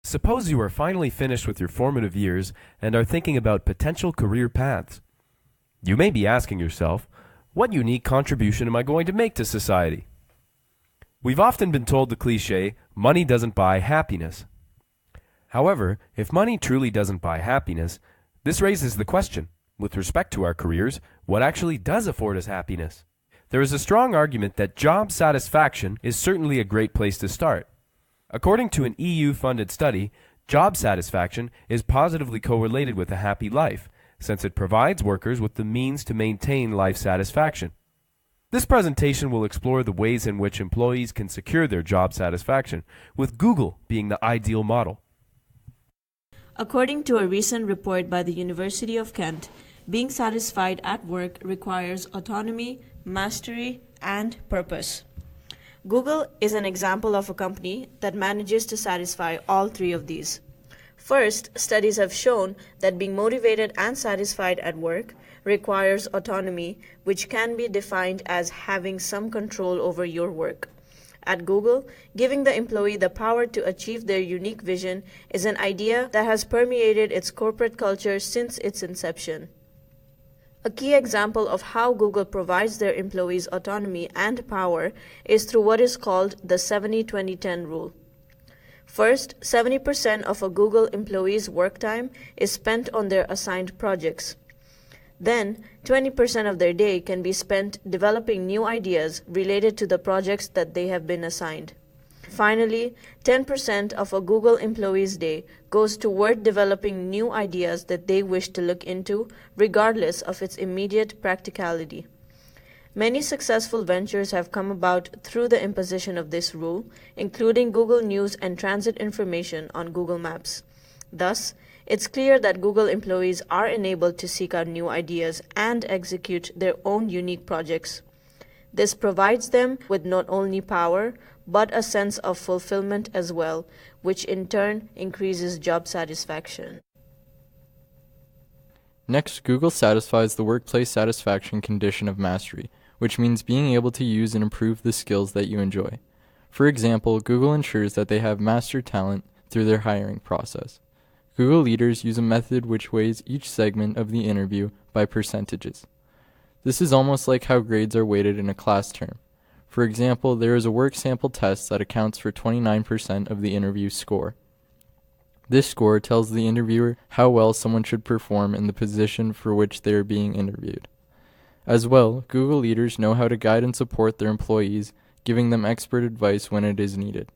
Suppose you are finally finished with your formative years and are thinking about potential career paths. You may be asking yourself, what unique contribution am I going to make to society? We've often been told the cliche, money doesn't buy happiness. However, if money truly doesn't buy happiness, this raises the question, with respect to our careers, what actually does afford us happiness? There is a strong argument that job satisfaction is certainly a great place to start. According to an EU-funded study, job satisfaction is positively correlated with a happy life, since it provides workers with the means to maintain life satisfaction. This presentation will explore the ways in which employees can secure their job satisfaction, with Google being the ideal model. According to a recent report by the University of Kent, being satisfied at work requires autonomy, mastery, and purpose. Google is an example of a company that manages to satisfy all three of these. First, studies have shown that being motivated and satisfied at work requires autonomy, which can be defined as having some control over your work. At Google, giving the employee the power to achieve their unique vision is an idea that has permeated its corporate culture since its inception. A key example of how Google provides their employees autonomy and power is through what is called the 70-20-10 rule. First, 70% of a Google employee's work time is spent on their assigned projects. Then, 20% of their day can be spent developing new ideas related to the projects that they have been assigned. Finally, 10% of a Google employee's day goes toward developing new ideas that they wish to look into, regardless of its immediate practicality. Many successful ventures have come about through the imposition of this rule, including Google News and transit information on Google Maps. Thus, it's clear that Google employees are enabled to seek out new ideas and execute their own unique projects. This provides them with not only power, but a sense of fulfillment as well, which in turn increases job satisfaction. Next, Google satisfies the workplace satisfaction condition of mastery, which means being able to use and improve the skills that you enjoy. For example, Google ensures that they have master talent through their hiring process. Google leaders use a method which weighs each segment of the interview by percentages. This is almost like how grades are weighted in a class term. For example, there is a work sample test that accounts for 29% of the interview score. This score tells the interviewer how well someone should perform in the position for which they are being interviewed. As well, Google leaders know how to guide and support their employees, giving them expert advice when it is needed.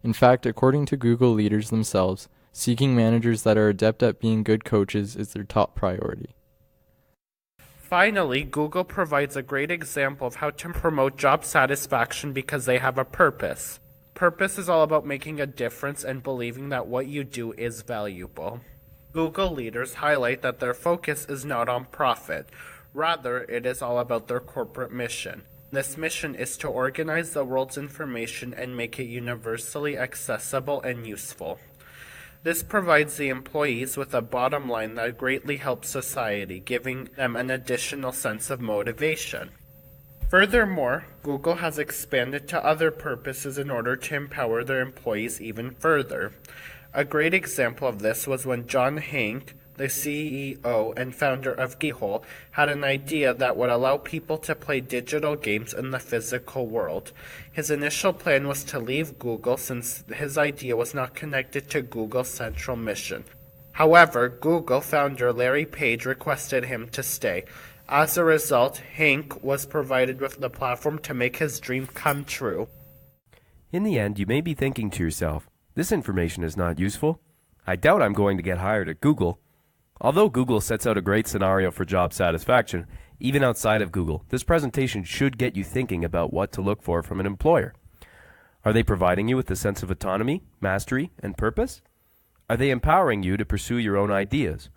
In fact, according to Google leaders themselves, seeking managers that are adept at being good coaches is their top priority. Finally, Google provides a great example of how to promote job satisfaction because they have a purpose. Purpose is all about making a difference and believing that what you do is valuable. Google leaders highlight that their focus is not on profit. Rather, it is all about their corporate mission. This mission is to organize the world's information and make it universally accessible and useful. This provides the employees with a bottom line that greatly helps society, giving them an additional sense of motivation. Furthermore, Google has expanded to other purposes in order to empower their employees even further. A great example of this was when John Hanke, the CEO and founder of Keyhole, had an idea that would allow people to play digital games in the physical world. His initial plan was to leave Google since his idea was not connected to Google's central mission. However, Google founder Larry Page requested him to stay. As a result, Hanke was provided with the platform to make his dream come true. In the end, you may be thinking to yourself, this information is not useful. I doubt I'm going to get hired at Google. Although Google sets out a great scenario for job satisfaction, even outside of Google, this presentation should get you thinking about what to look for from an employer. Are they providing you with a sense of autonomy, mastery, and purpose? Are they empowering you to pursue your own ideas?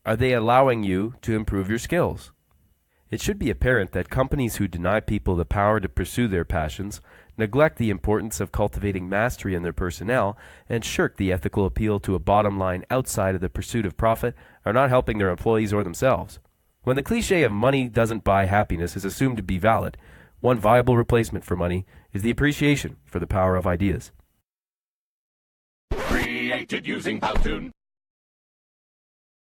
Are they allowing you to improve your skills? It should be apparent that companies who deny people the power to pursue their passions, neglect the importance of cultivating mastery in their personnel, and shirk the ethical appeal to a bottom line outside of the pursuit of profit are not helping their employees or themselves. When the cliche of money doesn't buy happiness is assumed to be valid, one viable replacement for money is the appreciation for the power of ideas. Create. created using Powtoon.